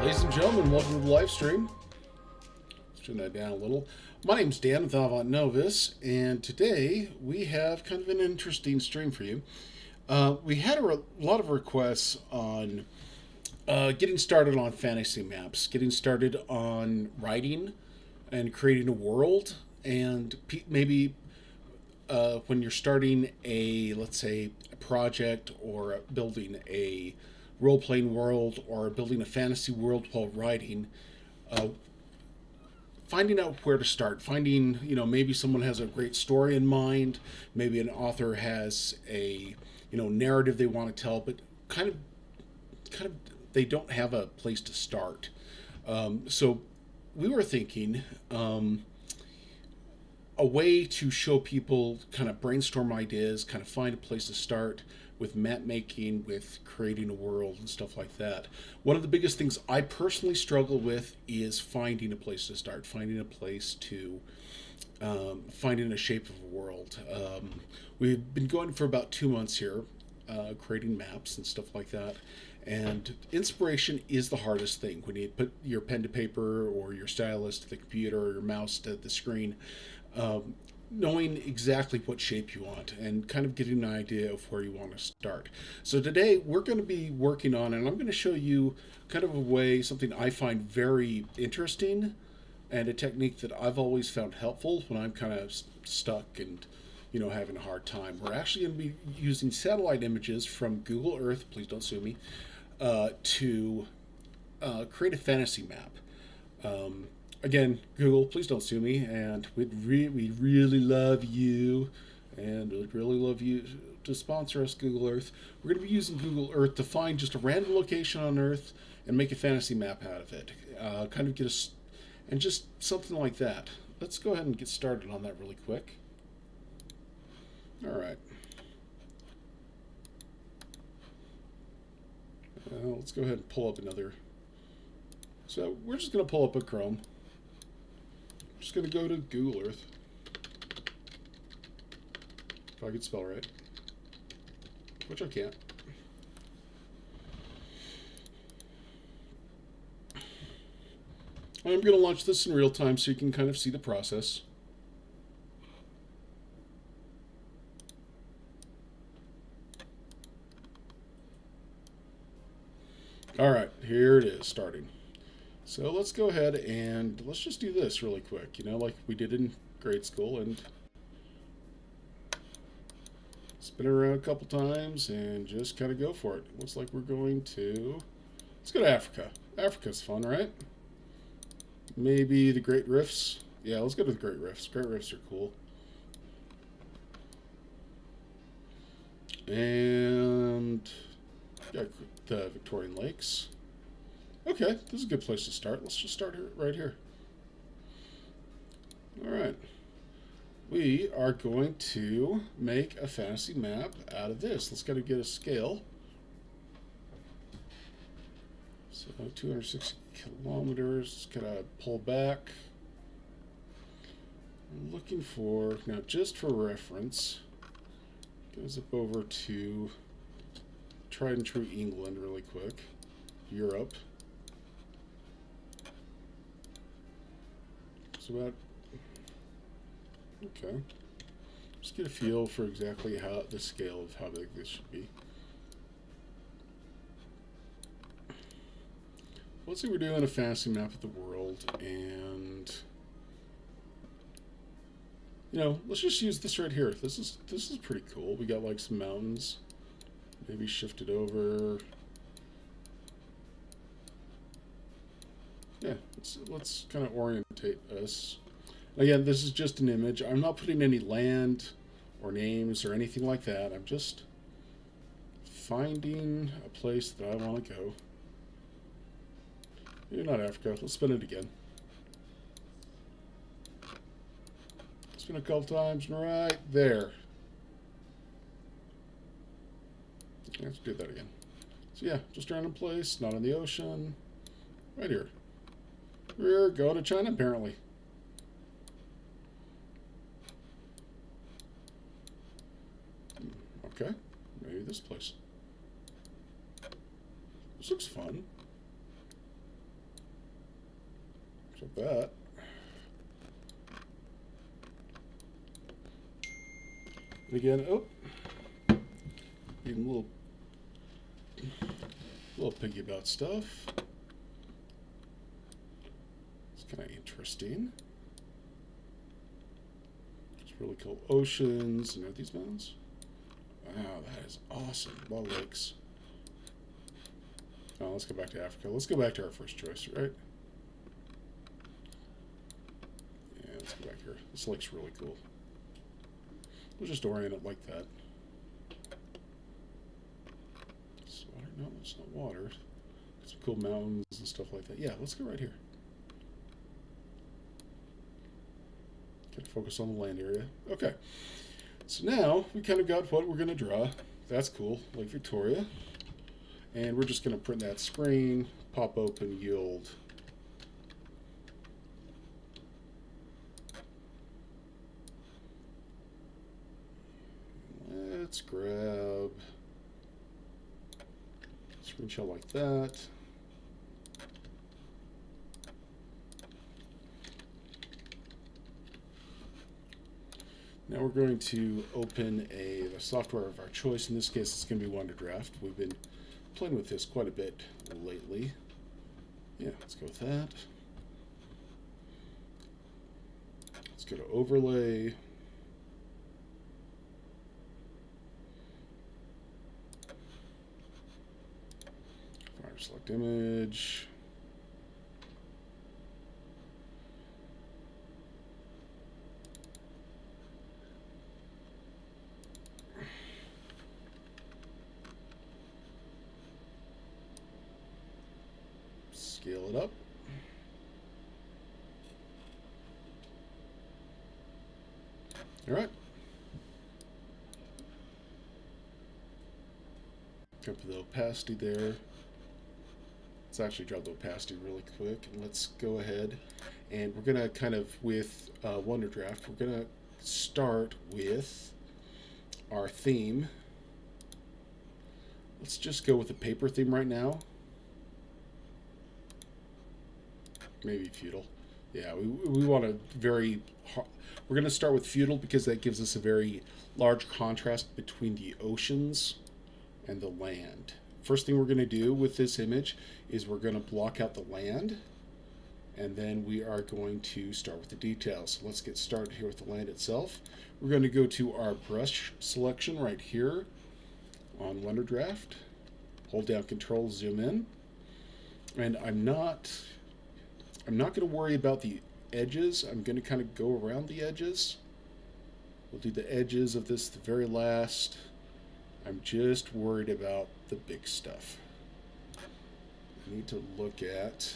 Ladies and gentlemen, welcome to the live stream. Let's turn that down a little. My name's Dan with Avant Novus, and today we have kind of an interesting stream for you. We had a lot of requests on getting started on fantasy maps, getting started on writing and creating a world, and maybe when you're starting let's say, a project or building a role-playing world or building a fantasy world while writing, uh, finding out where to start, finding, maybe someone has a great story in mind, maybe an author has a, narrative they want to tell, but kind of they don't have a place to start. So we were thinking, a way to show people, kind of brainstorm ideas, kind of find a place to start with map making, with creating a world and stuff like that. One of the biggest things I personally struggle with is finding a place to start, finding a place to finding a shape of a world. We've been going for about 2 months here, creating maps and stuff like that. And inspiration is the hardest thing when you put your pen to paper or your stylus to the computer or your mouse to the screen. Knowing exactly what shape you want and kind of getting an idea of where you want to start. So today we're going to be working on, and I'm going to show you kind of a way, something I find very interesting and a technique that I've always found helpful when I'm kind of stuck and having a hard time. We're actually going to be using satellite images from Google Earth, please don't sue me, to create a fantasy map. Again, Google, please don't sue me, and we'd really love you, and we'd really love you to sponsor us, Google Earth. We're going to be using Google Earth to find just a random location on Earth and make a fantasy map out of it. Kind of get us, and just something like that. Let's go ahead and get started on that really quick. All right. Let's go ahead and pull up another. So we're just going to pull up a Chrome. Just going to go to Google Earth. If I could spell right. Which I can't. I'm going to launch this in real time so you can kind of see the process. All right, here it is, starting. So let's go ahead and let's just do this really quick, like we did in grade school, and spin it around a couple times and just kind of go for it. Looks like we're going to, let's go to Africa. Africa's fun, right? Maybe the Great Rifts. Yeah, let's go to the Great Rifts. Great Rifts are cool. And got the Victorian Lakes. Okay, this is a good place to start. Let's just start right here. All right. We are going to make a fantasy map out of this. Let's gotta get a scale. So 260 kilometers. Gotta pull back. I'm looking for, now just for reference, goes up over to tried and true England really quick. Europe. About, okay, just get a feel for exactly how the scale of how big this should be. Let's say we're doing a fantasy map of the world, and let's just use this right here. This is pretty cool. We got like some mountains. Maybe shift it over. Yeah, let's kind of orientate us. Again, this is just an image. I'm not putting any land or names or anything like that. I'm just finding a place that I want to go. Maybe not Africa. Let's spin it again. Spin a couple times, right there. Let's do that again. So yeah, just a random place, not in the ocean. Right here. We're going to China, apparently. Okay, maybe this place. This looks fun. like that. And again, oh, getting a little piggy about stuff. It's kind of interesting. It's really cool. Oceans, and are these mountains? Wow, that is awesome. A lot of lakes. Oh, let's go back to Africa. Let's go back to our first choice, right? Yeah, let's go back here. This lake's really cool. We'll just orient it like that. It's water? No, it's not water. Some cool mountains and stuff like that. Yeah, let's go right here. Gotta focus on the land area. Okay. So now we kind of got what we're going to draw. That's cool. Lake Victoria. And we're just going to print that screen, pop open, yield. Let's grab a screenshot like that. Now we're going to open the software of our choice. In this case, it's going to be WonderDraft. We've been playing with this quite a bit lately. Yeah, let's go with that. Let's go to Overlay. Select image. Scale it up. All right. Up the opacity there. Let's actually drop the opacity really quick. And let's go ahead and we're going to kind of, with WonderDraft, we're going to start with our theme. Let's just go with the paper theme right now. Maybe feudal. Yeah, we want a very, we're going to start with feudal because that gives us a very large contrast between the oceans and the land. First thing we're going to do with this image is we're going to block out the land, and then we are going to start with the details. So let's get started here with the land itself. We're going to go to our brush selection right here on WonderDraft. Hold down Control, zoom in, and I'm not going to worry about the edges. I'm going to kind of go around the edges. We'll do the edges of this the very last. I'm just worried about the big stuff. I need to look at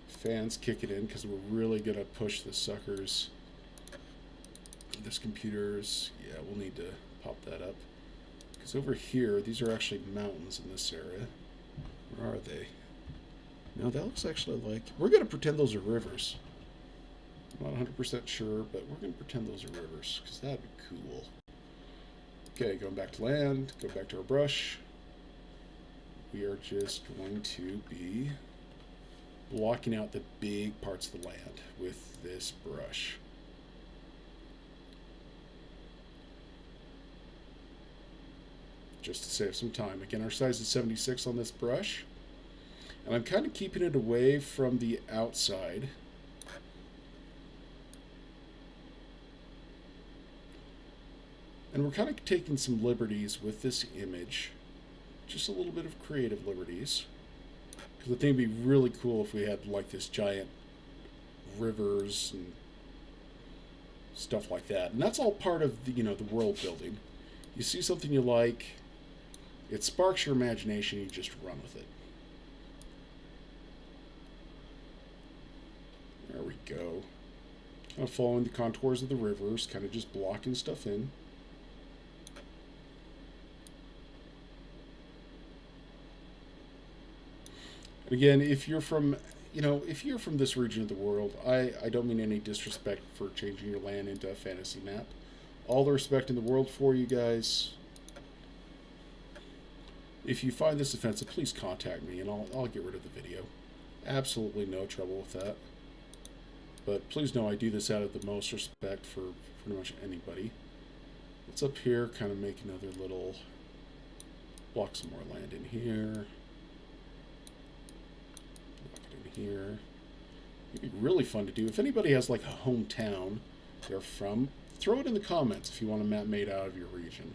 fans kick it in because we're really going to push the suckers. This computer's, yeah, we'll need to pop that up. Because over here, these are actually mountains in this area. Where are they? No, that looks actually like, we're going to pretend those are rivers. I'm not 100% sure, but we're going to pretend those are rivers because that'd be cool. Okay, going back to land, go back to our brush. We are just going to be blocking out the big parts of the land with this brush. Just to save some time. Again, our size is 76 on this brush. And I'm kind of keeping it away from the outside. And we're kind of taking some liberties with this image. Just a little bit of creative liberties. Because I think it'd be really cool if we had like this giant rivers and stuff like that. And that's all part of the, the world building. You see something you like, it sparks your imagination, you just run with it. There we go. Kind of following the contours of the rivers, kind of just blocking stuff in. And again, if you're from, if you're from this region of the world, I don't mean any disrespect for changing your land into a fantasy map. All the respect in the world for you guys. If you find this offensive, please contact me and I'll get rid of the video. Absolutely no trouble with that. But please know I do this out of the most respect for pretty much anybody. Let's up here kind of make another little block some more land in here. Block it in here. It'd be really fun to do. If anybody has like a hometown they're from, throw it in the comments if you want a map made out of your region.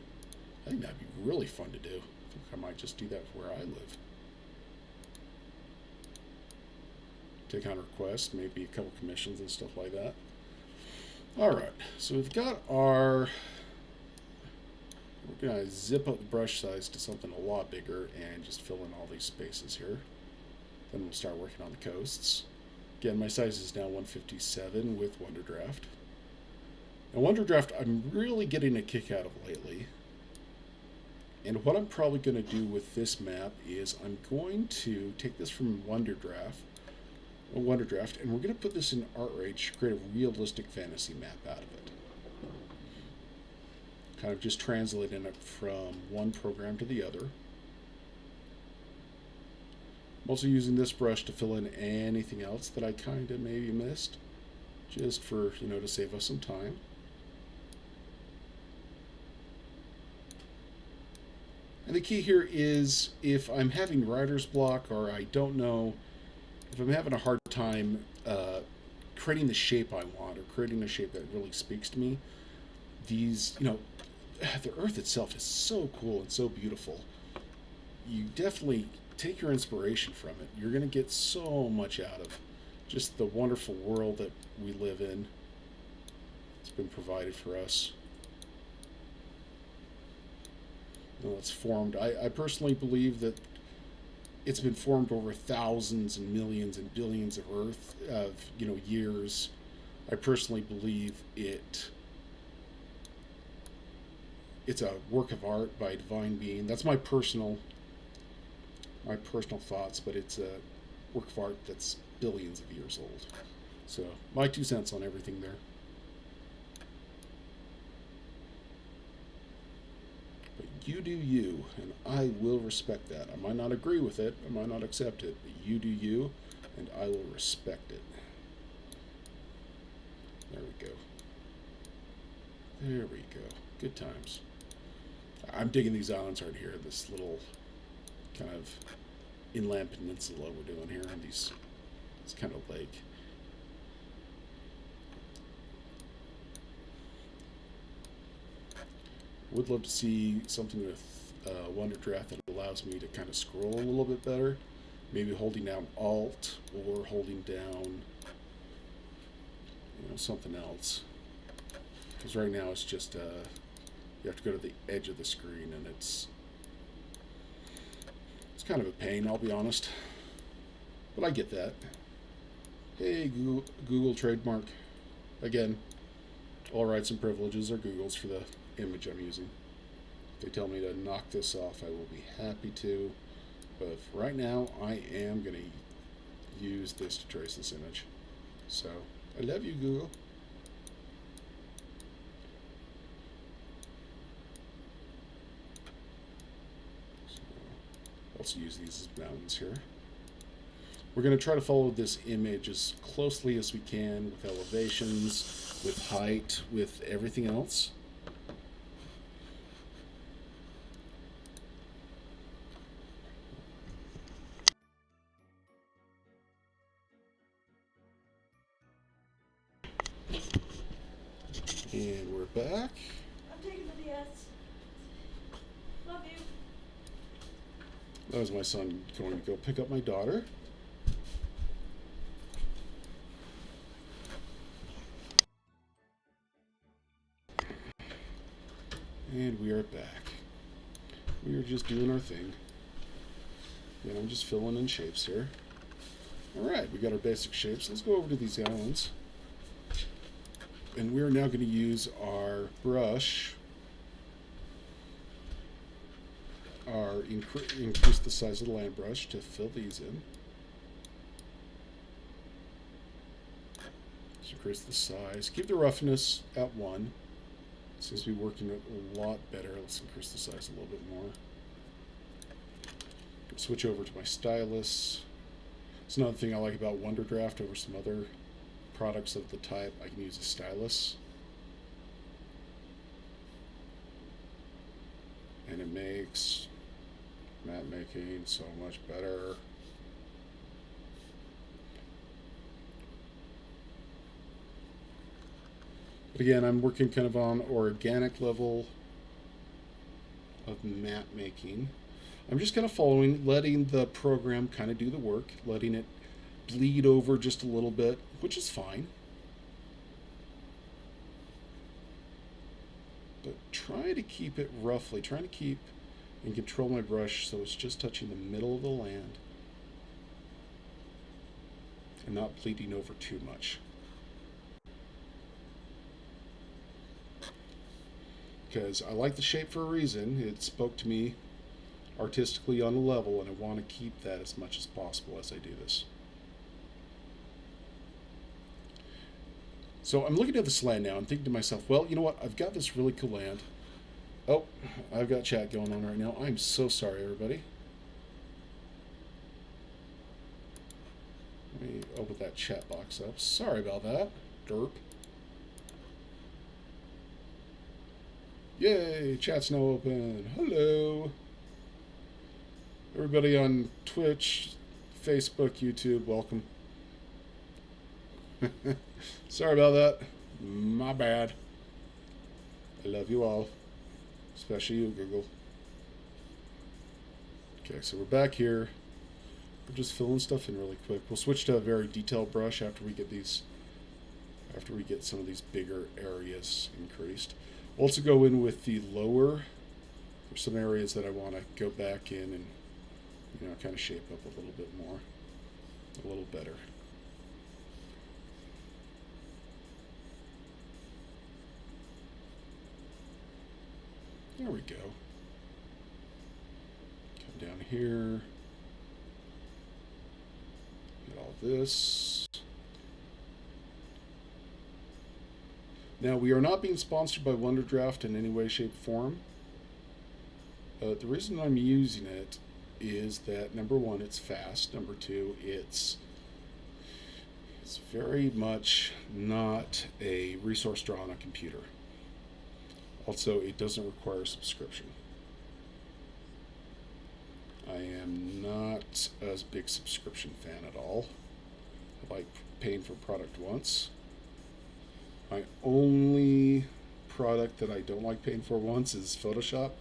I think that'd be really fun to do. I think I might just do that where I live. Take on requests, maybe a couple commissions and stuff like that. Alright, so we've got our... We're going to zip up the brush size to something a lot bigger and just fill in all these spaces here. Then we'll start working on the coasts. Again, my size is now 157 with Wonder Draft. And Wonder Draft I'm really getting a kick out of lately. And what I'm probably going to do with this map is I'm going to take this from Wonder Draft, and we're going to put this in Art Rage to create a realistic fantasy map out of it. Kind of just translating it from one program to the other. I'm also using this brush to fill in anything else that I kind of maybe missed, just for, you know, to save us some time. And the key here is if I'm having writer's block or I don't know, if I'm having a hard time creating the shape I want or creating a shape that really speaks to me, these, you know, the earth itself is so cool and so beautiful. You definitely take your inspiration from it. You're going to get so much out of just the wonderful world that we live in. It's been provided for us. Well, it's formed. I personally believe that it's been formed over thousands and millions and billions of Earth of years. I personally believe it's a work of art by a divine being. That's my personal thoughts, but it's a work of art that's billions of years old. So my 2 cents on everything there. But you do you, and I will respect that. I might not agree with it, I might not accept it, but you do you, and I will respect it. There we go. There we go. Good times. I'm digging these islands right here, this little kind of inland peninsula we're doing here on this kind of lake. Would love to see something with Wonder Draft that allows me to kind of scroll a little bit better. Maybe holding down Alt or holding down something else. Because right now it's just you have to go to the edge of the screen and it's kind of a pain, I'll be honest. But I get that. Hey, Google trademark. Again, all rights and privileges are Google's for the image I'm using. If they tell me to knock this off, I will be happy to. But for right now, I am going to use this to trace this image. So, I love you, Google. Also use these as mountains here. We're going to try to follow this image as closely as we can with elevations, with height, with everything else. And we're back. I'm taking the DS. Love you. That was my son going to go pick up my daughter. And we are back. We are just doing our thing. And I'm just filling in shapes here. Alright, we got our basic shapes. Let's go over to these islands. And we're now going to use our brush, increase the size of the land brush to fill these in. Let's increase the size. Keep the roughness at 1. Seems to be working a lot better. Let's increase the size a little bit more. Switch over to my stylus. It's another thing I like about WonderDraft over some other products of the type. I can use a stylus, and it makes map making so much better. But again, I'm working kind of on organic level of map making. I'm just kind of following, letting the program kind of do the work, letting it bleed over just a little bit, which is fine. But try to keep it roughly, trying to keep and control my brush so it's just touching the middle of the land and not bleeding over too much. Because I like the shape for a reason. It spoke to me artistically on a level, and I want to keep that as much as possible as I do this. So I'm looking at this land now and thinking to myself, well, you know what? I've got this really cool land. Oh, I've got chat going on right now. I'm so sorry, everybody. Let me open that chat box up. Sorry about that. Derp. Yay, chat's now open. Hello. Everybody on Twitch, Facebook, YouTube, welcome. Sorry about that. My bad. I love you all. Especially you, Google. Okay, so we're back here. We're just filling stuff in really quick. We'll switch to a very detailed brush after we get some of these bigger areas increased. We'll also go in with the lower for some areas that I want to go back in and, you know, kind of shape up a little bit more, a little better. There we go. Come down here. Get all this. Now, we are not being sponsored by WonderDraft in any way, shape, or form. The reason I'm using it is that, number one, it's fast. Number two, it's very much not a resource draw on a computer. Also, it doesn't require a subscription. I am not a big subscription fan at all. I like paying for product once. My only product that I don't like paying for once is Photoshop.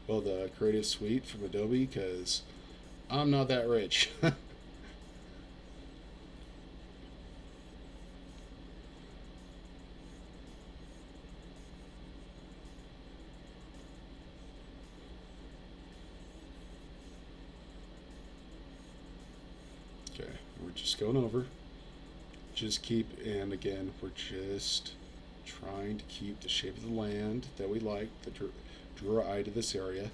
Well, the Creative Suite from Adobe, because I'm not that rich. Okay, we're just going over. Just keep, and again, we're just trying to keep the shape of the land that we like, that drew our eye to this area.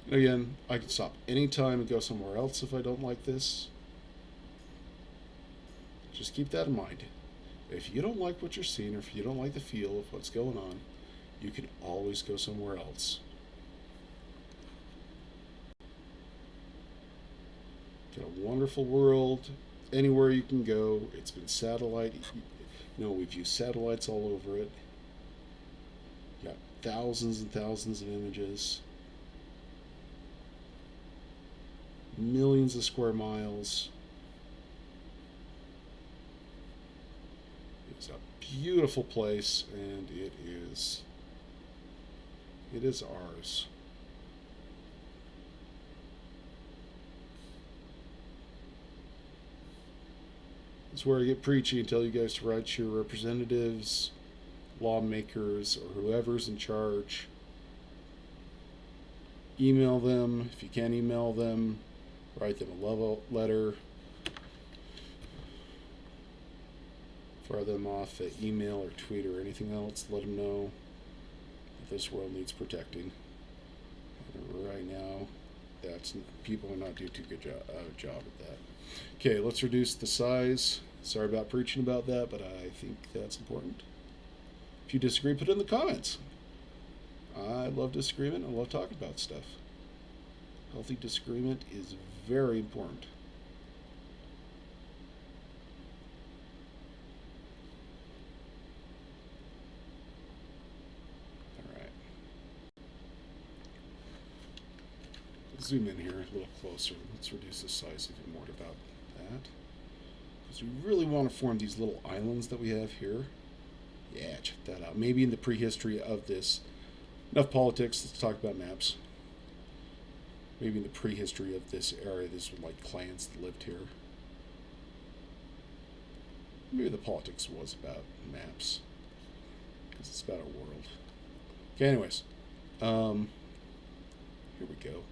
And again, I can stop anytime and go somewhere else if I don't like this. Just keep that in mind. If you don't like what you're seeing, or if you don't like the feel of what's going on, you can always go somewhere else. Got a wonderful world. Anywhere you can go. It's been satellite. You know, we've used satellites all over it. Got thousands and thousands of images. Millions of square miles. It's a beautiful place, and it is ours. It's where I get preachy and tell you guys to write your representatives, lawmakers, or whoever's in charge. Email them. If you can't email them, write them a love letter. Fire them off at email or tweet or anything else. Let them know that this world needs protecting. And right now, people are not doing too good job at that. Okay, let's reduce the size. Sorry about preaching about that, but I think that's important. If you disagree, put it in the comments. I love disagreement. I love talking about stuff. Healthy disagreement is very important. All right. Zoom in here a little closer. Let's reduce the size even more about that. Because we really want to form these little islands that we have here. Yeah, check that out. Maybe in the prehistory of this. Enough politics, let's talk about maps. Maybe in the prehistory of this area, this were like clans that lived here. Maybe the politics was about maps. Because it's about our world. Okay, anyways. Here we go.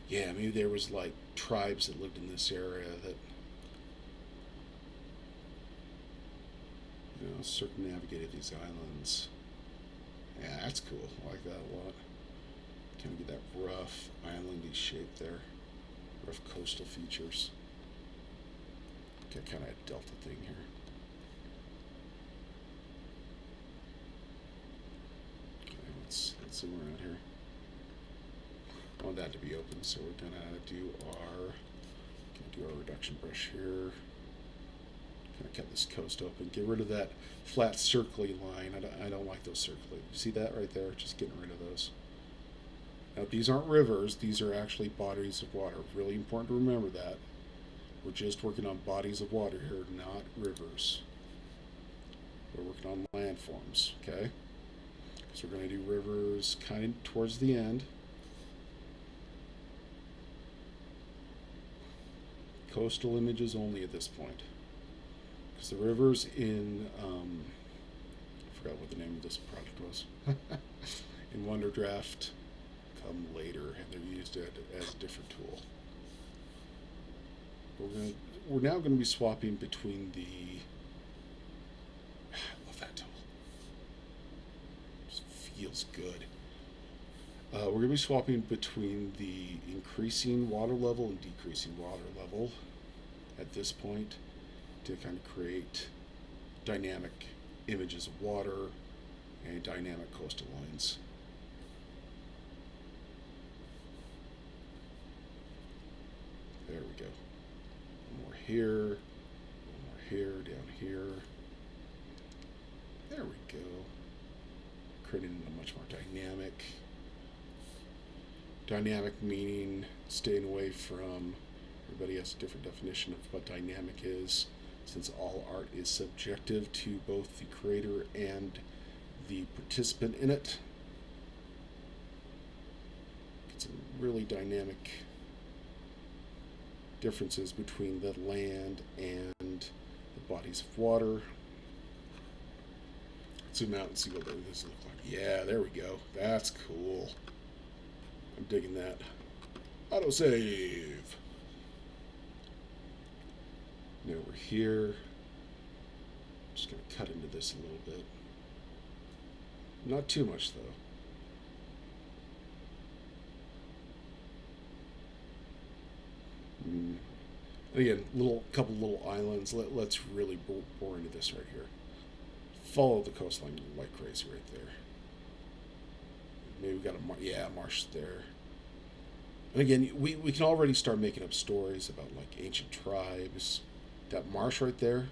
Yeah, maybe there was like tribes that lived in this area that, you know, circumnavigated these islands. Yeah, that's cool. I like that a lot. Kind of get that rough islandy shape there. Rough coastal features. Get kind of a delta thing here. Okay, let's zoom around here. I want that to be open, so we're gonna do our reduction brush here. Kind of cut this coast open. Get rid of that flat circly line. I don't like those circly. You see that right there? Just getting rid of those. Now these aren't rivers. These are actually bodies of water. Really important to remember that. We're just working on bodies of water here, not rivers. We're working on landforms. Okay. So we're going to do rivers kind of towards the end. Coastal images only at this point. Because the rivers in, I forgot what the name of this project was, in Wonderdraft come later, and they're used as a different tool. We're now going to be swapping between the, I love that tool. It just feels good. We're going to be swapping between the increasing water level and decreasing water level at this point to kind of create dynamic images of water and dynamic coastal lines. There we go. One more here, one more here, down here. There we go. Creating a much more dynamic. Dynamic meaning staying away from, everybody has a different definition of what dynamic is, since all art is subjective to both the creator and the participant in it. Get some really dynamic differences between the land and the bodies of water. Zoom out and see what this looks like. Yeah, there we go. That's cool. I'm digging that. Autosave. Now we're here. Just going to cut into this a little bit. Not too much, though. Again, couple little islands. Let's really bore into this right here. Follow the coastline like crazy right there. Maybe we got a marsh there. And again, we can already start making up stories about like ancient tribes. That marsh right there,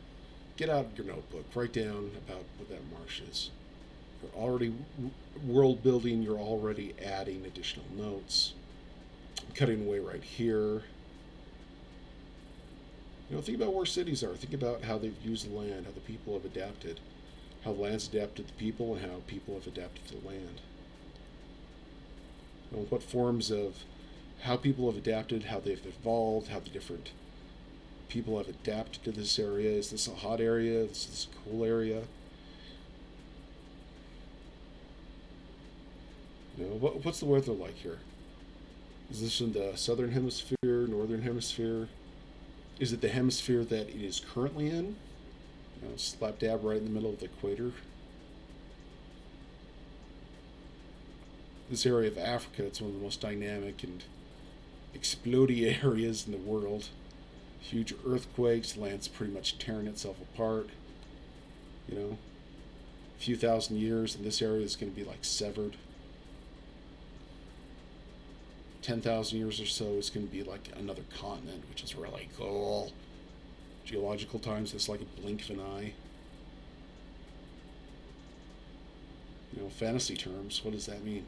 get out your notebook, write down about what that marsh is. You're already world building, you're already adding additional notes. I'm cutting away right here. You know, think about where cities are. Think about how they've used the land, how the people have adapted, how the land's adapted to the people, and how people have adapted to the land. You know, what forms of how people have adapted, how they've evolved, how the different people have adapted to this area. Is this a hot area? Is this a cool area? You know, what's the weather like here? Is this in the southern hemisphere, northern hemisphere? Is it the hemisphere that it is currently in? You know, slap dab right in the middle of the equator. This area of Africa, it's one of the most dynamic and exploding areas in the world. Huge earthquakes, land's pretty much tearing itself apart. You know, a few thousand years and this area is going to be like severed. 10,000 years or so, it's going to be like another continent, which is really cool. Geological times, it's like a blink of an eye. You know, fantasy terms, what does that mean?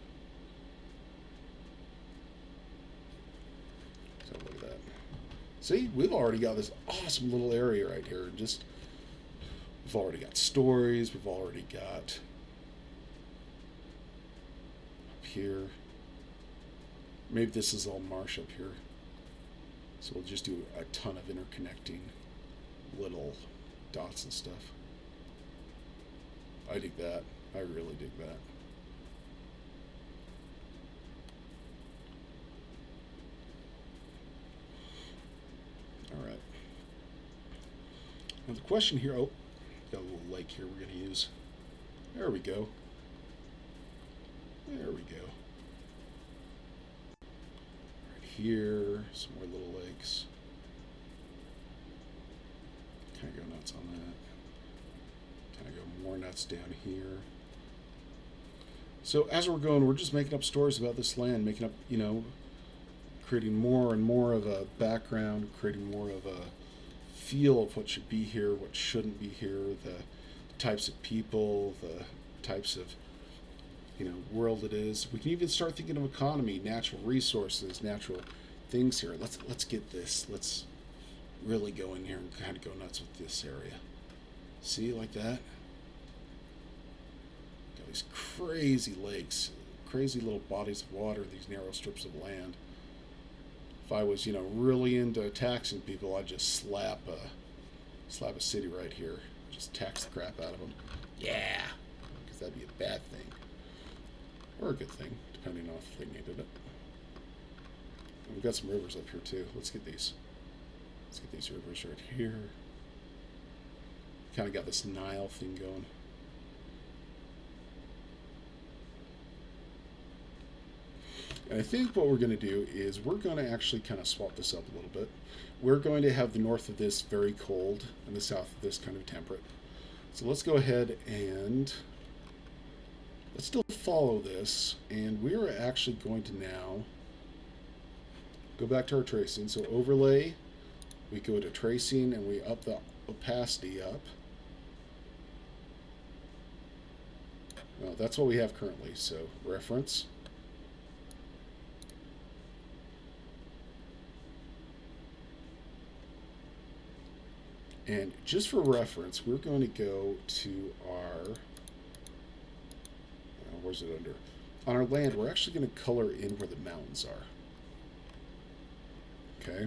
So look at that. See, we've already got this awesome little area right here. Just, we've already got stories. We've already got up here. Maybe this is all marsh up here. So we'll just do a ton of interconnecting little dots and stuff. I dig that. I really dig that. All right. Now the question here, oh, got a little lake here we're going to use. There we go. There we go. Right here, some more little lakes. Kind of go nuts on that. Kind of go more nuts down here. So as we're going, we're just making up stories about this land, making up, you know, creating more and more of a background, creating more of a feel of what should be here, what shouldn't be here, the types of people, the types of, you know, world it is. We can even start thinking of economy, natural resources, natural things here. Let's get this. Let's really go in here and kind of go nuts with this area. See, like that? Got these crazy lakes, crazy little bodies of water, these narrow strips of land. If I was, you know, really into taxing people, I'd just slap a city right here. Just tax the crap out of them. Yeah, because that'd be a bad thing. Or a good thing, depending on if they needed it. And we've got some rivers up here too. Let's get these. Let's get these rivers right here. Kind of got this Nile thing going. And I think what we're going to do is we're going to actually kind of swap this up a little bit. We're going to have the north of this very cold and the south of this kind of temperate. So let's go ahead and let's still follow this. And we're actually going to now go back to our tracing. So overlay, we go to tracing and we up the opacity up. Well, that's what we have currently. So reference. And just for reference, we're going to go to our, where's it under? On our land, we're actually going to color in where the mountains are. Okay,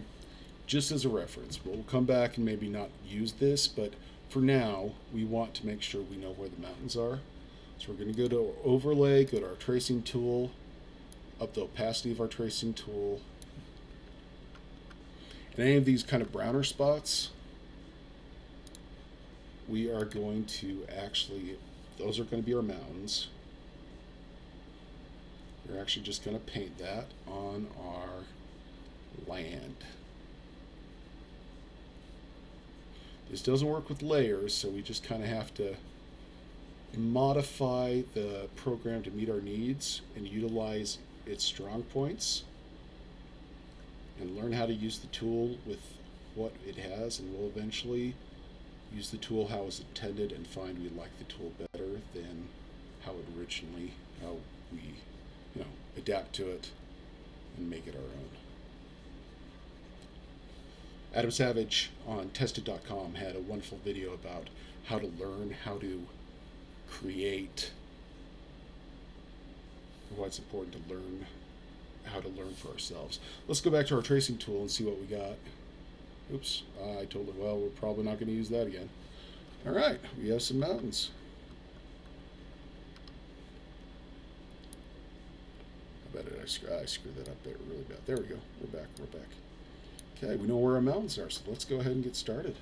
just as a reference. We'll come back and maybe not use this, but for now, we want to make sure we know where the mountains are. So we're going to go to overlay, go to our tracing tool, up the opacity of our tracing tool. And any of these kind of browner spots, we are going to actually, those are going to be our mountains. We're actually just going to paint that on our land. This doesn't work with layers, so we just kind of have to modify the program to meet our needs and utilize its strong points and learn how to use the tool with what it has, and we'll eventually use the tool how it's intended and find we like the tool better than how we, you know, adapt to it and make it our own. Adam Savage on tested.com had a wonderful video about how to learn how to create, why it's important to learn how to learn for ourselves. Let's go back to our tracing tool and see what we got. Oops, I told it, well, we're probably not going to use that again. All right, we have some mountains. I bet I screwed that up there really bad. There we go, we're back. Okay, we know where our mountains are, so let's go ahead and get started.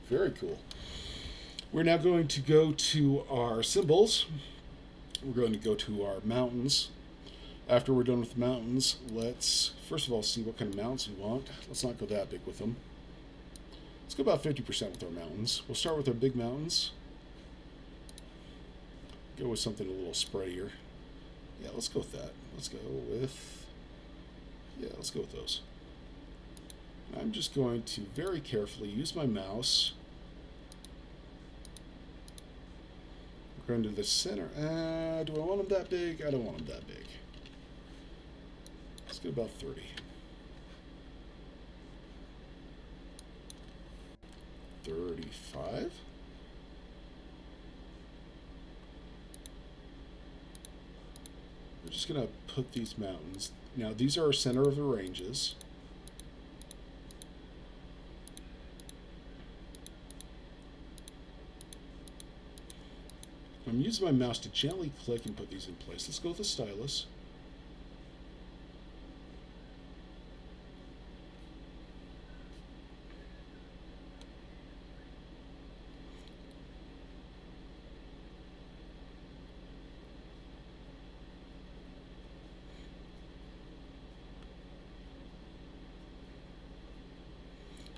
Very cool. We're now going to go to our symbols. We're going to go to our mountains. After we're done with the mountains, let's first of all see what kind of mountains we want. Let's not go that big with them. Let's go about 50% with our mountains. We'll start with our big mountains. Go with something a little spreadier. Yeah, let's go with that. Let's go with let's go with those. I'm just going to very carefully use my mouse. We're going to the center. Do I want them that big? I don't want them that big. Let's go about 30. 35. We're just going to put these mountains. Now, these are our center of the ranges. I'm using my mouse to gently click and put these in place. Let's go with the stylus.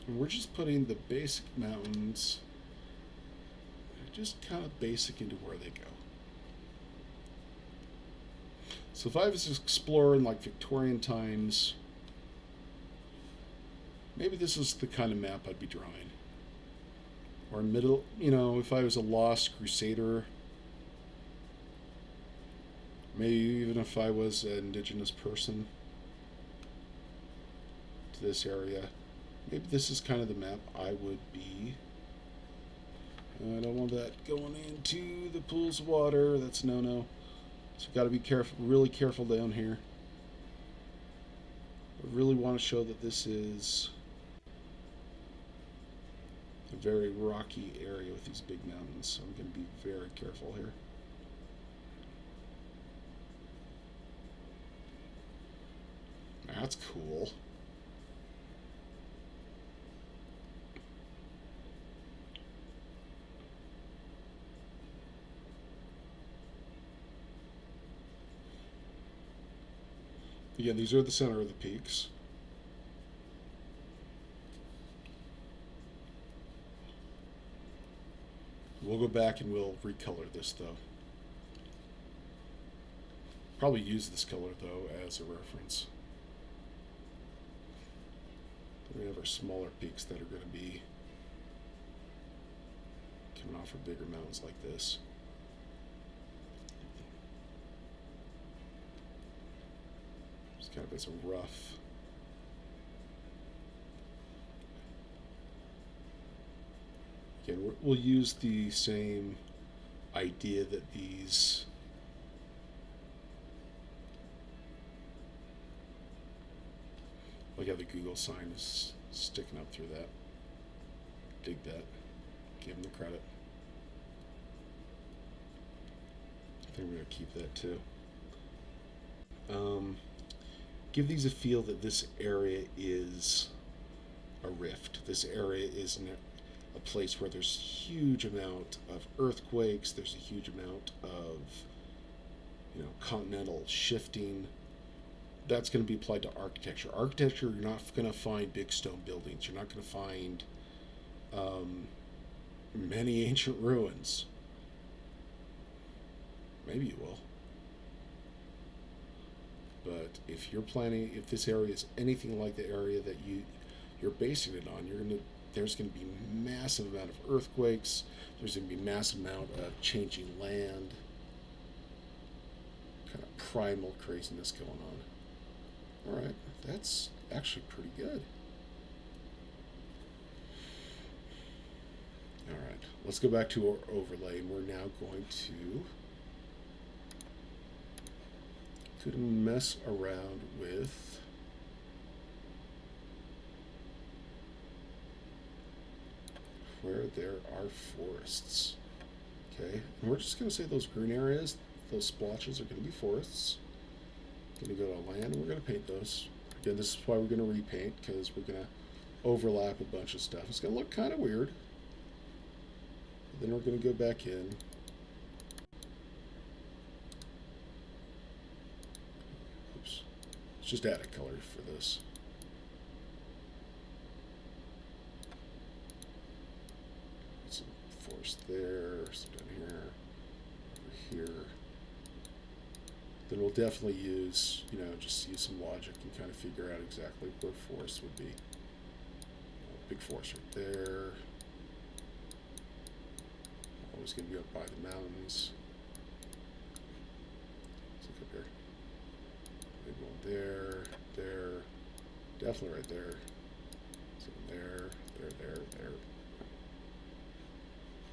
And we're just putting the basic mountains, just kind of basic into where they go. So if I was exploring like Victorian times, maybe this is the kind of map I'd be drawing. Or middle, you know, if I was a lost crusader, maybe even if I was an indigenous person to this area, maybe this is kind of the map I would be. I don't want that going into the pools of water. That's no-no. So got to be careful, really careful down here. I really want to show that this is a very rocky area with these big mountains. So I'm going to be very careful here. That's cool. Again, these are the center of the peaks. We'll go back and we'll recolor this though. Probably use this color though as a reference. We have our smaller peaks that are going to be coming off of bigger mountains like this. Just kind of as a rough. Again, we'll use the same idea that these look how the Google sign is sticking up through that. Dig that. Give them the credit. I think we're going to keep that too. Give these a feel that this area is a rift. This area is a place where there's a huge amount of earthquakes. There's a huge amount of, continental shifting. That's going to be applied to architecture. Architecture, you're not going to find big stone buildings. You're not going to find many ancient ruins. Maybe you will. But if this area is anything like the area that you're basing it on, there's going to be massive amount of earthquakes. There's going to be massive amount of changing land. Kind of primal craziness going on. Alright, that's actually pretty good. Alright, let's go back to our overlay, and we're now going to mess around with where there are forests. Okay, and we're just going to say those green areas, those splotches are going to be forests. Going to go to land, and we're going to paint those. Again, this is why we're going to repaint, because we're going to overlap a bunch of stuff. It's going to look kind of weird. But then we're going to go back in. Oops. Let's just add a color for this. Some forest there, some down here, over here. then we'll definitely use, just use some logic and kind of figure out exactly where forest would be. Big forest right there. Always going to be up by the mountains. Let's look up here. Maybe one there, definitely right there. So there.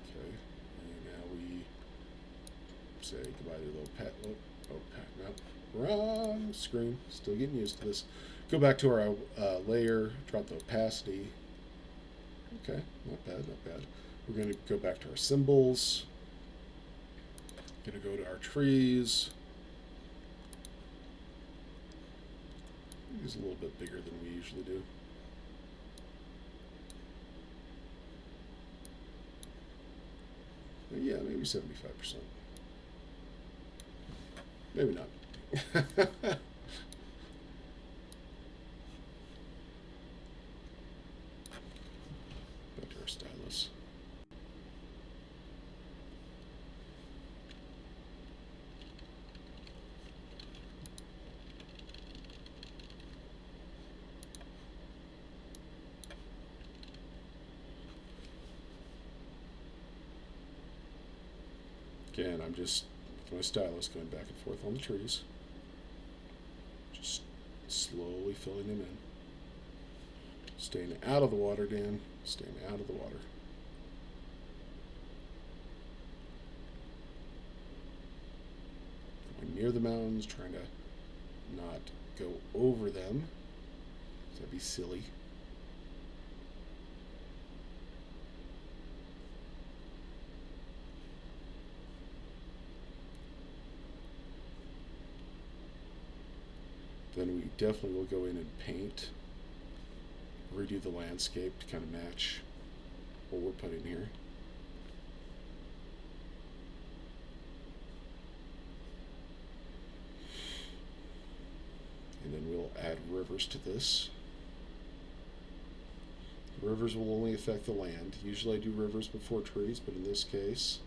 Okay, and now we say goodbye to the little pet. No, wrong screen. Still getting used to this. Go back to our layer, drop the opacity. Okay, not bad. We're going to go back to our symbols. Going to go to our trees. It's a little bit bigger than we usually do. But yeah, maybe 75%. Maybe not. Back to our stylus. Again, I'm just with my stylus going back and forth on the trees. Just slowly filling them in. Staying out of the water, Dan. Staying out of the water. Going near the mountains, trying to not go over them. That'd be silly. Then we definitely will go in and paint, redo the landscape to kind of match what we're putting here. And then we'll add rivers to this. Rivers will only affect the land. Usually I do rivers before trees, but in this case,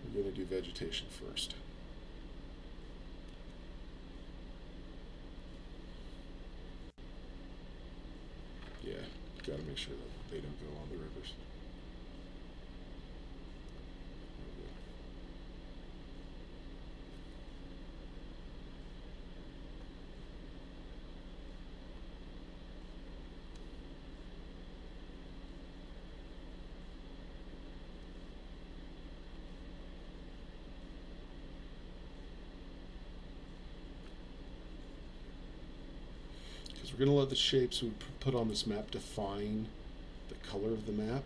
we're going to do vegetation first. Yeah, got to make sure that they don't go on the rivers. We're going to let the shapes we put on this map define the color of the map.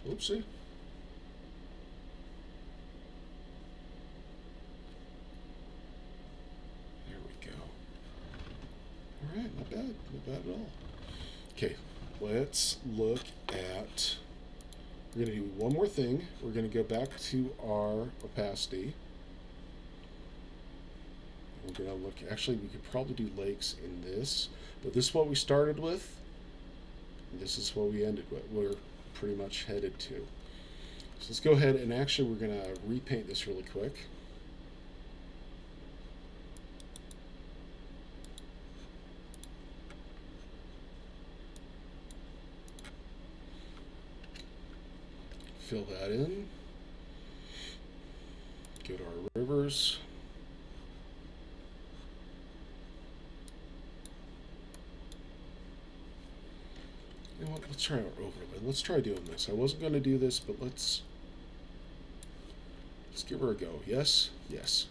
Oopsie. There we go. Alright, not bad. Not bad at all. Okay, let's look at... We're going to do one more thing. We're going to go back to our opacity. We're going to look, actually we could probably do lakes in this, but this is what we started with, and this is what we ended with. We're pretty much headed to. So let's go ahead and actually we're going to repaint this really quick. Fill that in. Go to our rivers. You know what, let's try our overlay. Let's try doing this. I wasn't going to do this, but let's give her a go. Yes? Yes.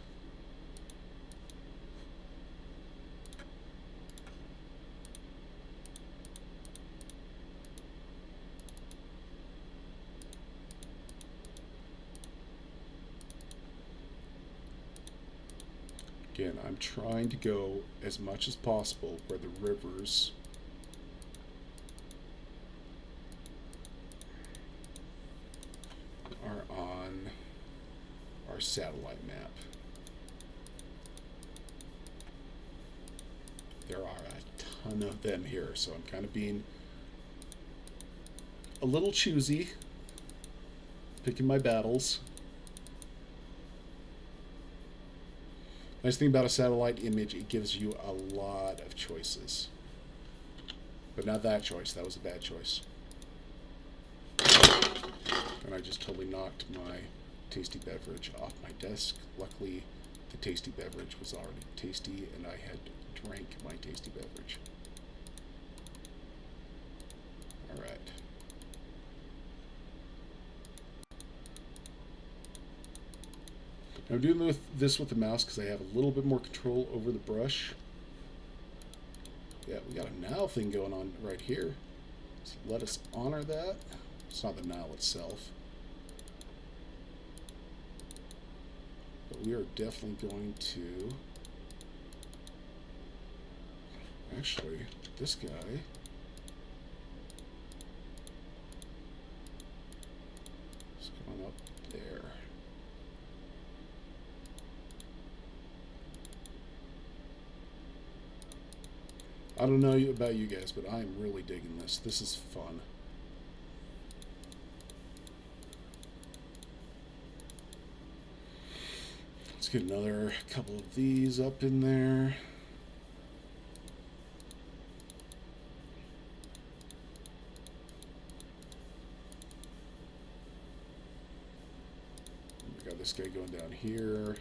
Again, I'm trying to go as much as possible where the rivers are on our satellite map. There are a ton of them here, so I'm kind of being a little choosy Picking my battles. Nice thing about a satellite image, it gives you a lot of choices. But not that choice. That was a bad choice. And I just totally knocked my tasty beverage off my desk. Luckily, the tasty beverage was already tasty, and I had drank my tasty beverage. Alright. I'm doing this with the mouse because I have a little bit more control over the brush. Yeah, we got a now thing going on right here. So let us honor that. It's not the now itself. But we are definitely going to... Actually, this guy... is going up there. I don't know about you guys, but I'm really digging this. This is fun. Let's get another couple of these up in there. We got this guy going down here.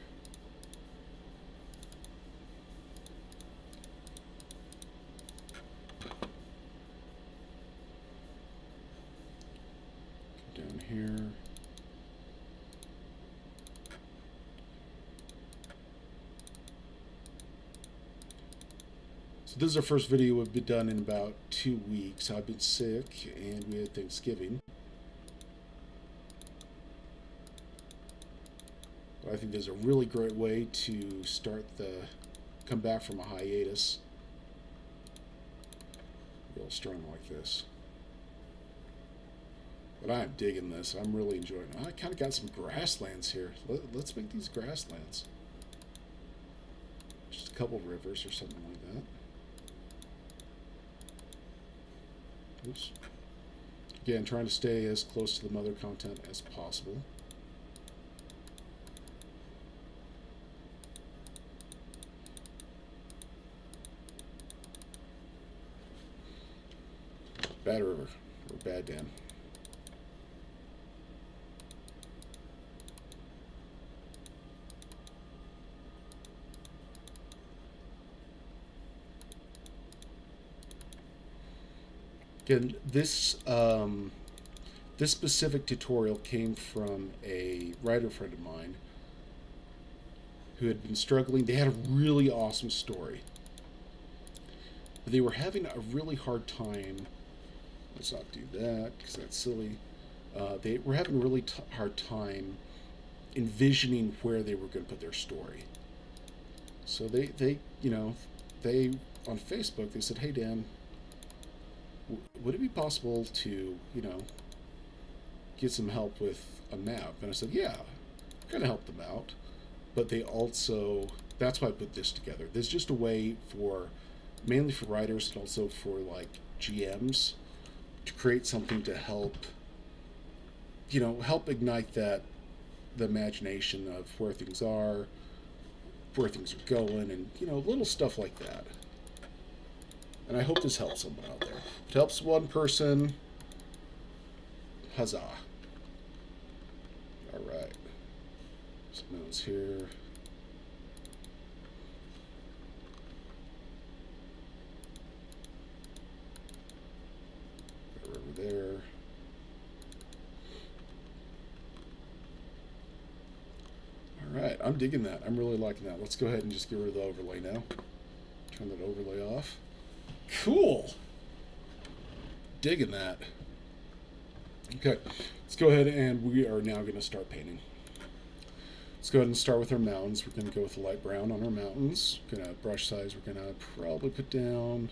Down here. So this is our first video we've been done in about 2 weeks. I've been sick and we had Thanksgiving. But I think there's a really great way to come back from a hiatus. Real strong like this. But I'm digging this. I'm really enjoying it. I kind of got some grasslands here. Let's make these grasslands. Just a couple rivers or something like that. Oops. Again, trying to stay as close to the mother content as possible. Bad river, or bad dam. Again, this specific tutorial came from a writer friend of mine who had been struggling. They had a really awesome story, but they were having a really hard time. Let's not do that because that's silly. They were having a really hard time envisioning where they were going to put their story. So they on Facebook they said, "Hey Dan, would it be possible to, get some help with a map?" And I said, "Yeah, I'm gonna help them out." But that's why I put this together. There's just a way mainly for writers and also for like GMs to create something to help ignite the imagination of where things are going, and little stuff like that. And I hope this helps someone out there. If it helps one person, huzzah. Alright. Some mountains here. Got a river there. Alright, I'm digging that. I'm really liking that. Let's go ahead and just get rid of the overlay now. Turn that overlay off. Cool. Digging that. Okay, let's go ahead and we are now going to start painting. Let's go ahead and start with our mountains. We're going to go with the light brown on our mountains. We're going to brush size. We're going to probably put that down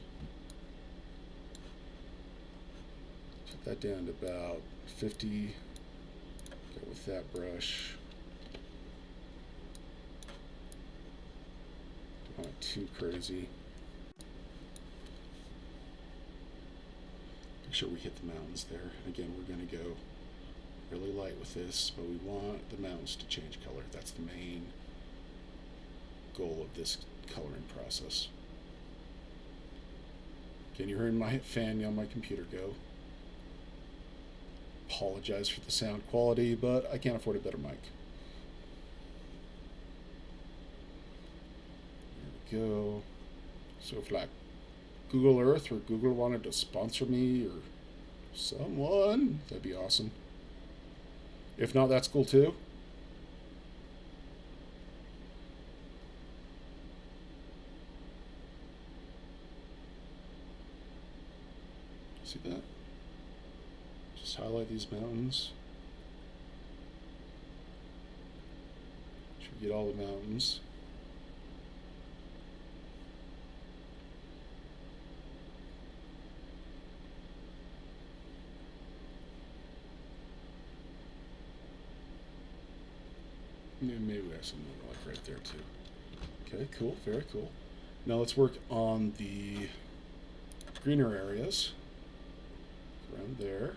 to about 50. Go with that brush. Not too crazy. Make sure we hit the mountains there. And again, we're going to go really light with this, but we want the mountains to change color. That's the main goal of this coloring process. Can you hear my fan on my computer go? Apologize for the sound quality, but I can't afford a better mic. There we go. So if like Google Earth or Google wanted to sponsor me or someone, that'd be awesome. If not, that's cool too. See that? Just highlight these mountains. Should get all the mountains. Maybe we have some like right there too. Okay, cool, very cool. Now let's work on the greener areas around there.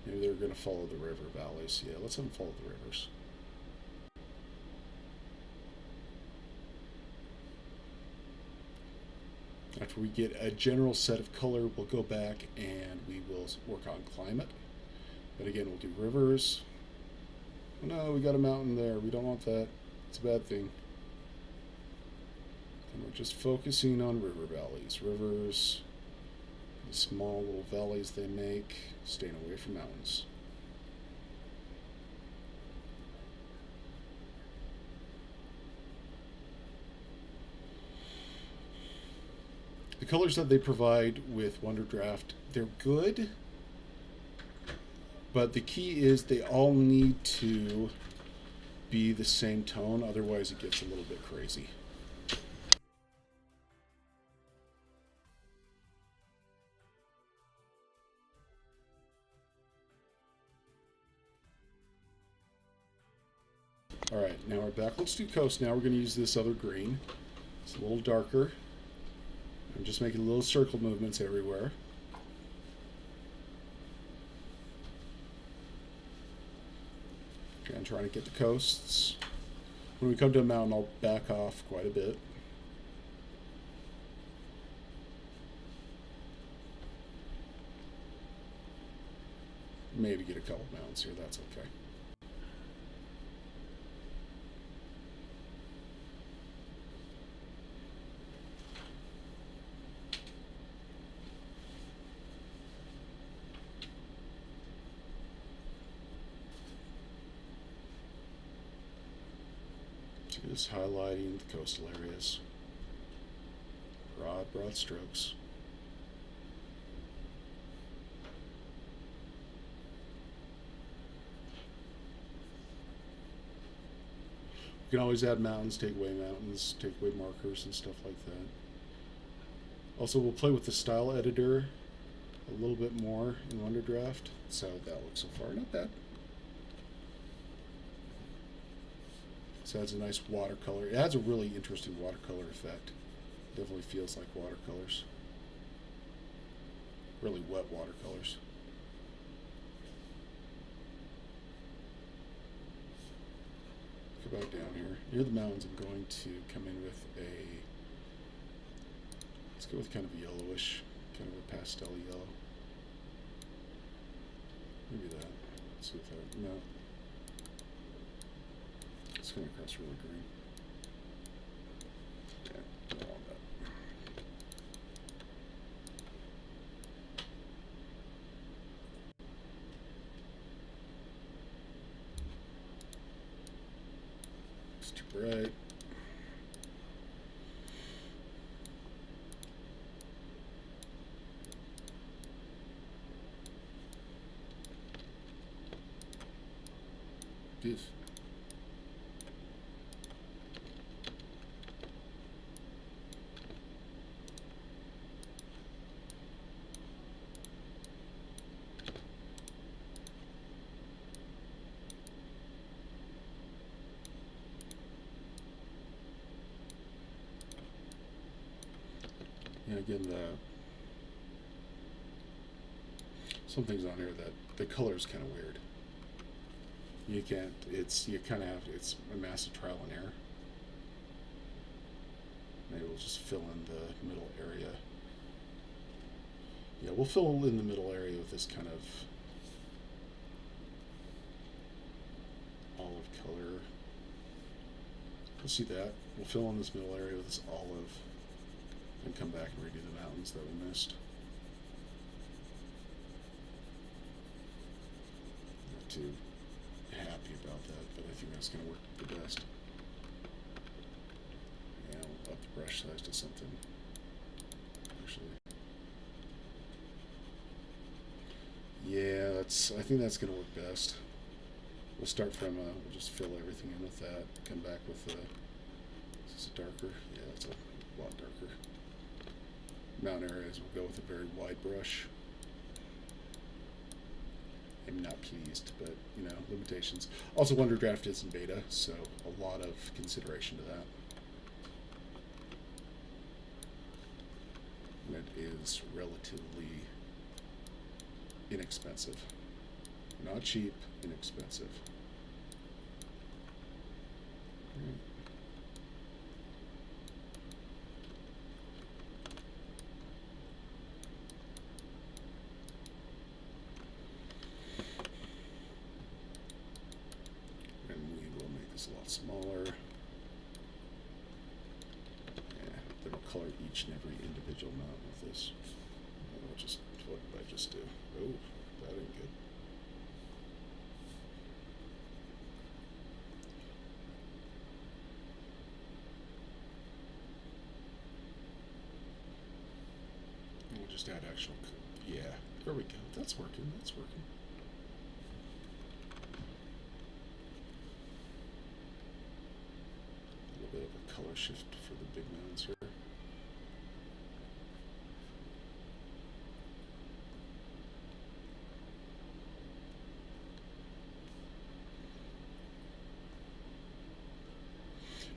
Maybe they're going to follow the river valleys. Yeah, let's have them follow the rivers. After we get a general set of color, we'll go back and we will work on climate. But again, we'll do rivers. Oh no, we got a mountain there. We don't want that. It's a bad thing. And we're just focusing on river valleys. Rivers, the small little valleys they make, staying away from mountains. The colors that they provide with WonderDraft, they're good, but the key is they all need to be the same tone, otherwise it gets a little bit crazy. Alright, now we're back. Let's do coast now. We're going to use this other green. It's a little darker. I'm just making little circle movements everywhere. Okay, I'm trying to get the coasts. When we come to a mountain, I'll back off quite a bit. Maybe get a couple mountains here, that's okay. Just highlighting the coastal areas. Broad strokes. You can always add mountains, take away markers and stuff like that. Also, we'll play with the style editor a little bit more in WonderDraft. That's how that looks so far. Not bad. So it adds a nice watercolor. It adds a really interesting watercolor effect. Definitely feels like watercolors. Really wet watercolors. Go back down here. Near the mountains, I'm going to come in with a... Let's go with kind of a yellowish, kind of a pastel yellow. Maybe that. Let's see if that... No. It's coming across really green. Yeah, don't want that. It's too bright. This. And again, some things on here that the color is kind of weird. You can't, you kind of have, it's a massive trial and error. Maybe we'll just fill in the middle area. Yeah, we'll fill in the middle area with this kind of olive color. We'll see that. We'll fill in this middle area with this olive and come back and redo the mountains that we missed. Not too happy about that, but I think that's going to work the best. Yeah, we'll up the brush size to something. Actually, yeah, I think that's going to work best. We'll start from, we'll just fill everything in with that. Come back with, is this a darker? Yeah, it's a lot darker. Mountain areas, we'll go with a very wide brush. I'm not pleased, but, you know, limitations. Also, Wonderdraft is in beta, so a lot of consideration to that. And it is relatively inexpensive. Not cheap, inexpensive. Right. And we will make this a lot smaller. Yeah, then we'll color each and every individual mountain with this. What did I just do? Oh, that ain't good. We'll just add actual, yeah, there we go. That's working, that's working. A little bit of a color shift for the big mountains here.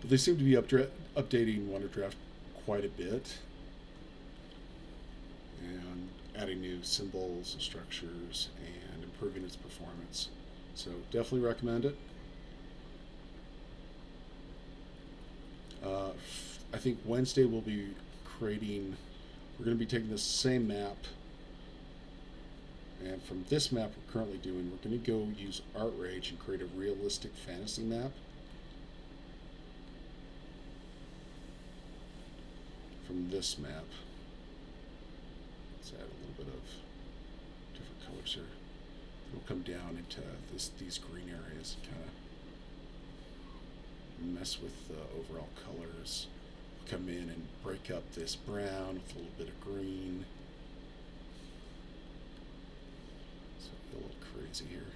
But they seem to be updating Wonderdraft quite a bit. And adding new symbols and structures and improving its performance. So definitely recommend it. I think Wednesday we'll be we're going to be taking this same map, and from this map we're currently doing, we're going to go use Art Rage and create a realistic fantasy map. From this map. Let's add a little bit of different colors here. Then we'll come down into these green areas and kind of mess with the overall colors. Come in and break up this brown with a little bit of green. So a little crazy here.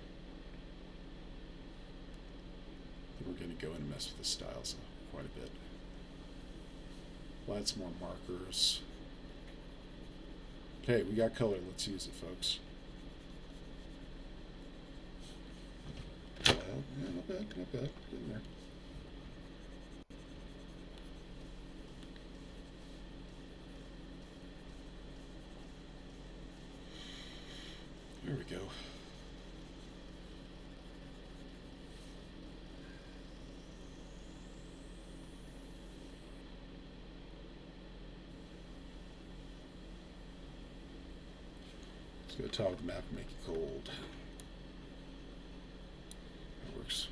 Then we're going to go in and mess with the styles quite a bit. We'll add some more markers. Okay, we got color. Let's use it, folks. Yeah, not bad, not bad. Get in there. There we go. Let's go toggle the map and make it gold. That works.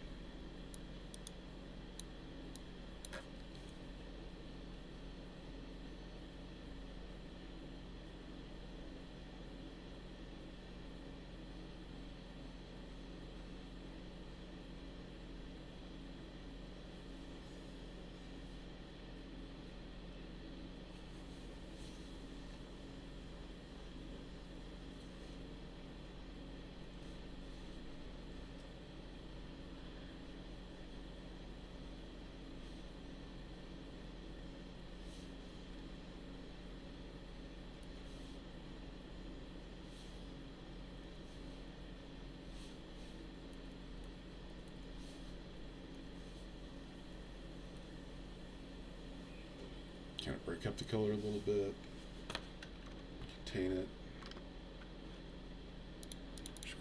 Kind of break up the color a little bit, contain it.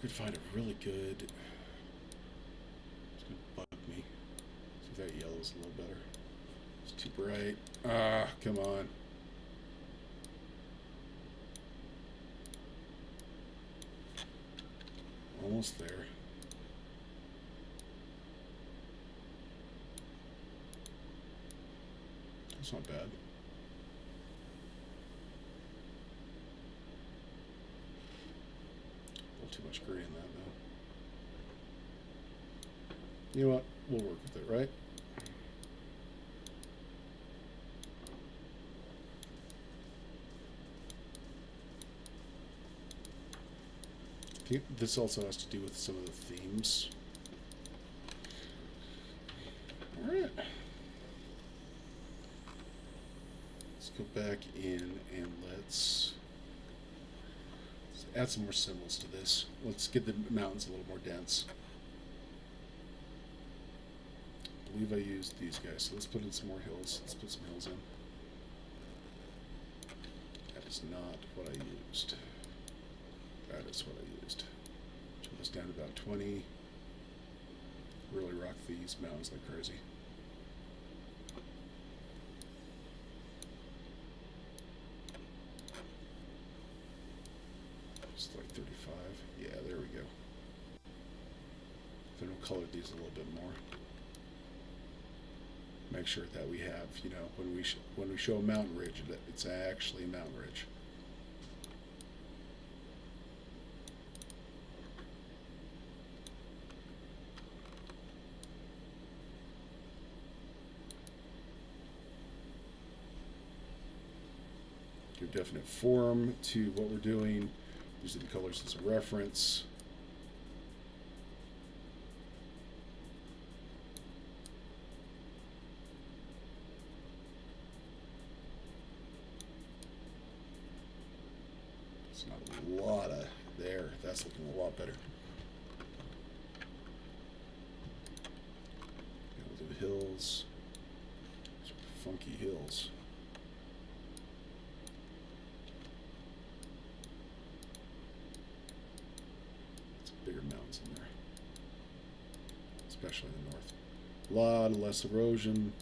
could find a really good. It's gonna bug me. See if that yellow's a little better. It's too bright. Ah, come on. Almost there. That's not bad. A little too much gray in that though. You know what? We'll work with it, right? This also has to do with some of the themes. Alright. Let's go back in and let's add some more symbols to this. Let's get the mountains a little more dense. I believe I used these guys, so let's put in some more hills. Let's put some hills in. That is not what I used. That is what I used. Turn this down to about 20. Really rock these mountains like crazy. Just like 35. Yeah, there we go. Then we'll color these a little bit more. Make sure that we have, you know, when we show a mountain ridge, that it's actually a mountain ridge. Give definite form to what we're doing, using colors as a reference. It's not a lot of there. That's looking a lot better. We'll do hills. Funky hills. Bigger mountains in there, especially in the north. A lot less erosion.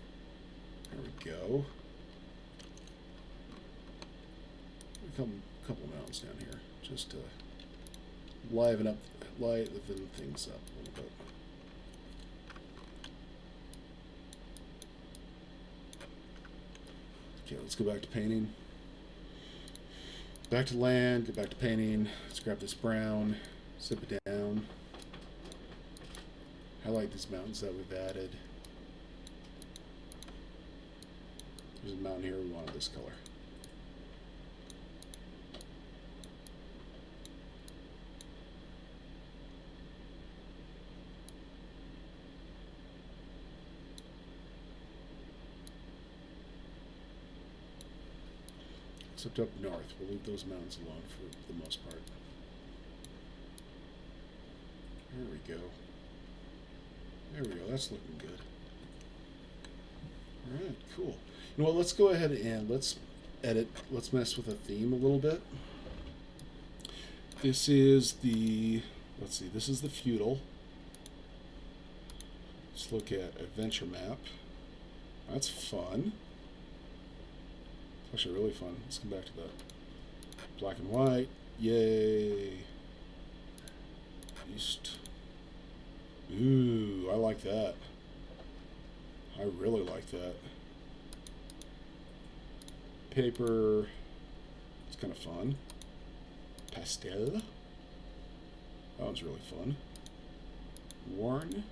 There we go. A couple mountains down here, just to liven things up a little bit. Okay, let's go back to painting. Back to land. Go back to painting. Let's grab this brown. Zip it down. Highlight these mountains that we've added. There's a mountain here we wanted this color. Except up north. We'll leave those mountains alone for the most part. There we go. There we go. That's looking good. All right, cool. You know what? Let's go ahead and let's edit. Let's mess with the theme a little bit. This is the, let's see, this is the feudal. Let's look at adventure map. That's fun. It's actually really fun. Let's come back to the black and white. Yay. East. Ooh, I like that. I really like that. Paper. It's kind of fun. Pastel. That one's really fun. Worn.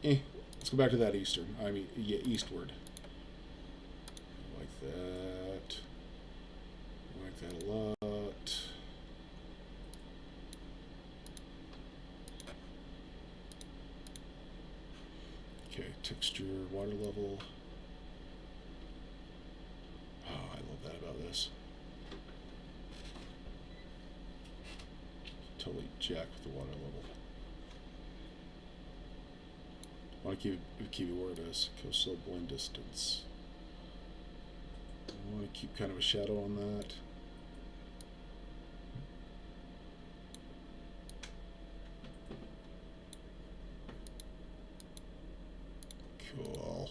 Let's go back to that eastern. I mean, yeah, eastward. I like that. I like that a lot. Okay, texture, water level. Oh, I love that about this. Totally jack with the water level. I want to keep it where it is. Coastal blend distance. I want to keep kind of a shadow on that. Cool.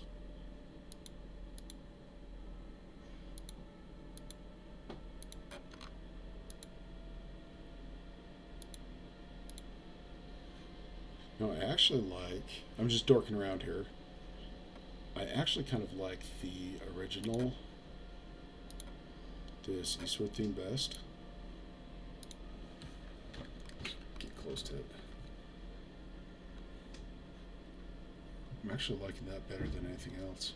No, I actually like... I'm just dorking around here. I actually kind of like the original, this Eastwood theme best. Get close to it. I'm actually liking that better than anything else.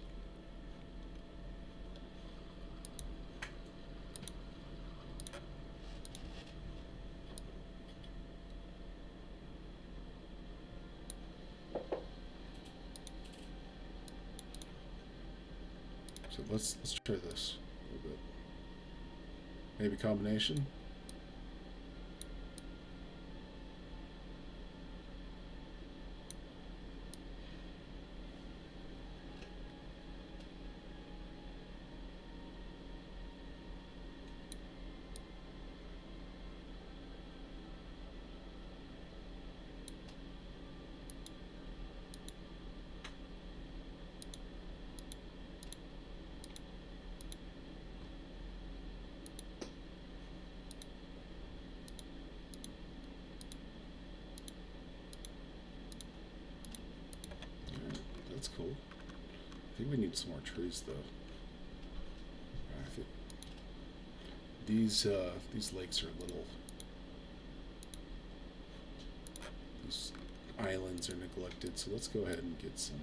So let's try this a little bit. Maybe combination. That's cool. I think we need some more trees, though. I think these lakes are little. These islands are neglected, so let's go ahead and get some.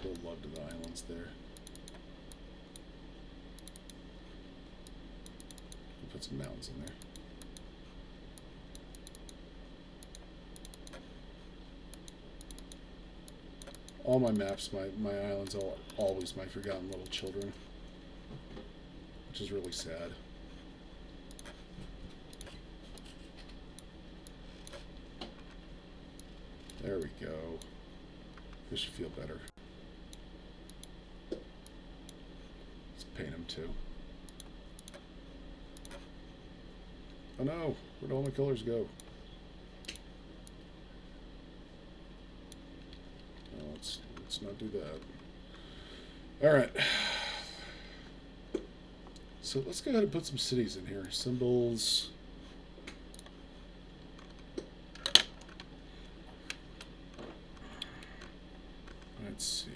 Build love to the islands there. We'll put some mountains in there. All my maps, my islands are always my forgotten little children, which is really sad. There we go. This should feel better. Let's paint them too. Oh no, where'd all my colors go? Let's not do that. All right. So let's go ahead and put some cities in here. Symbols. Let's see.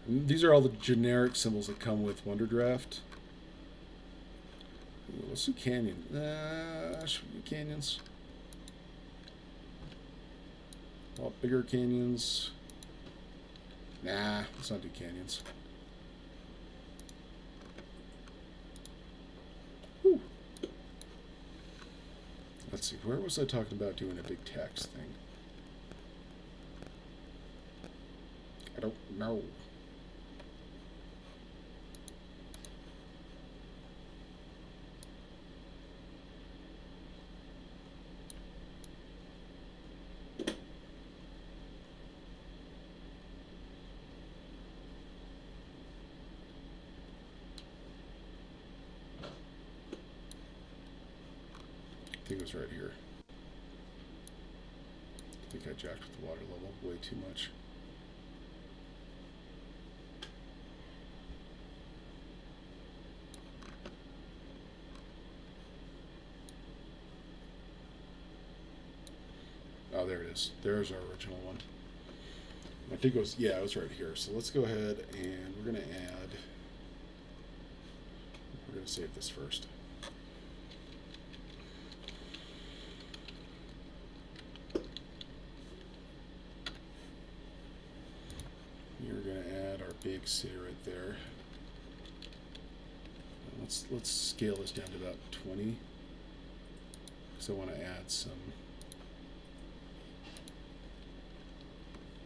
And these are all the generic symbols that come with Wonderdraft. Ooh, let's do canyon. Should we do canyons? Well, bigger canyons. Nah, let's not do canyons. Whew. Let's see, where was I talking about doing a big tax thing? I don't know. I think it was right here. I think I jacked with the water level way too much. Oh, there it is. There's our original one. I think it was, yeah, it was right here. So let's go ahead and we're going to save this first. Big city right there. Let's scale this down to about 20 because I want to add some,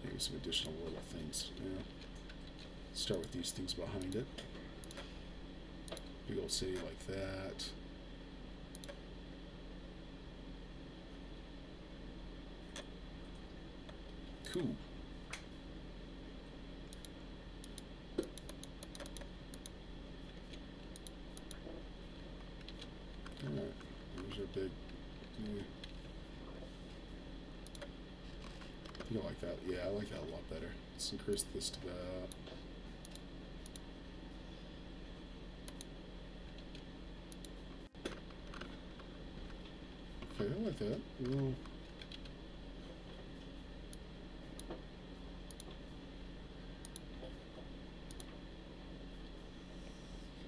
maybe some additional little things. Yeah. Start with these things behind it. Big old city like that. Cool. Alright, there's our big... You like that? Yeah, I like that a lot better. Let's increase this to that. Okay, I like that. Well,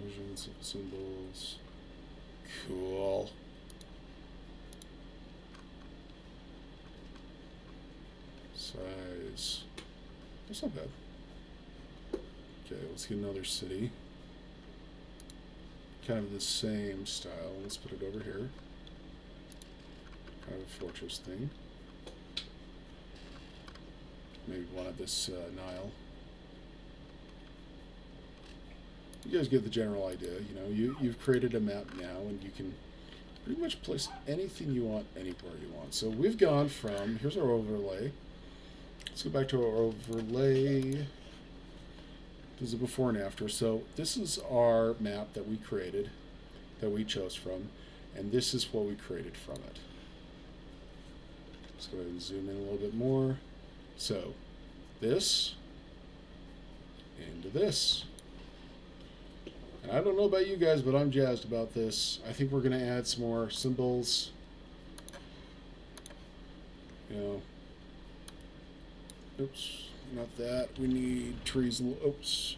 versions of symbols. Cool. Size. That's not bad. Okay, let's get another city. Kind of the same style. Let's put it over here. Kind of a fortress thing. Maybe one of this Nile. You guys get the general idea. You know, you've created a map now, and you can pretty much place anything you want anywhere you want. So we've gone from, here's our overlay. Let's go back to our overlay. This is a before and after. So this is our map that we created, that we chose from, and this is what we created from it. Let's go ahead and zoom in a little bit more. So this into this. And I don't know about you guys, but I'm jazzed about this. I think we're going to add some more symbols. You know. Oops, not that. We need trees. Oops.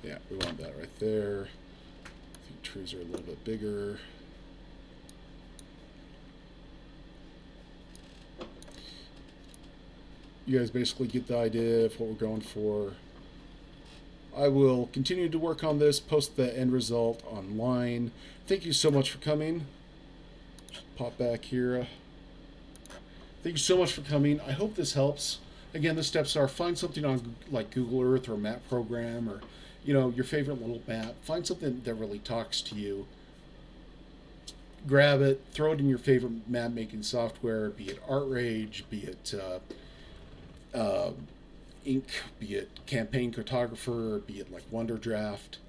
Yeah, we want that right there. I think trees are a little bit bigger. You guys basically get the idea of what we're going for. I will continue to work on this, post the end result online. Thank you so much for coming. Just pop back here. Thank you so much for coming. I hope this helps. Again, the steps are find something on like Google Earth or a map program or, you know, your favorite little map. Find something that really talks to you. Grab it, throw it in your favorite map making software, be it ArtRage, be it ink, be it Campaign Cartographer, be it like Wonderdraft.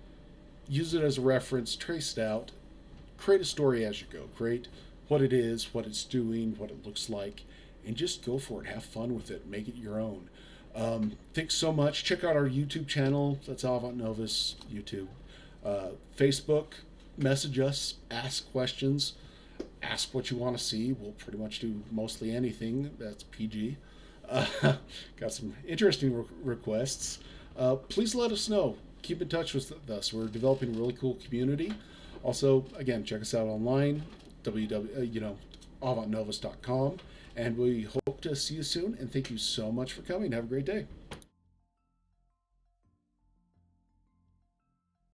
Use it as a reference, trace it out, create a story as you go. Create what it is, what it's doing, what it looks like, and just go for it. Have fun with it. Make it your own. Thanks so much. Check out our YouTube channel. That's Avant Novus YouTube. Facebook, message us, ask questions, ask what you want to see. We'll pretty much do mostly anything. That's PG. Got some interesting requests. Please let us know. Keep in touch with us. We're developing a really cool community. Also, again, check us out online, avantnovus.com, and we hope to see you soon. And thank you so much for coming. Have a great day.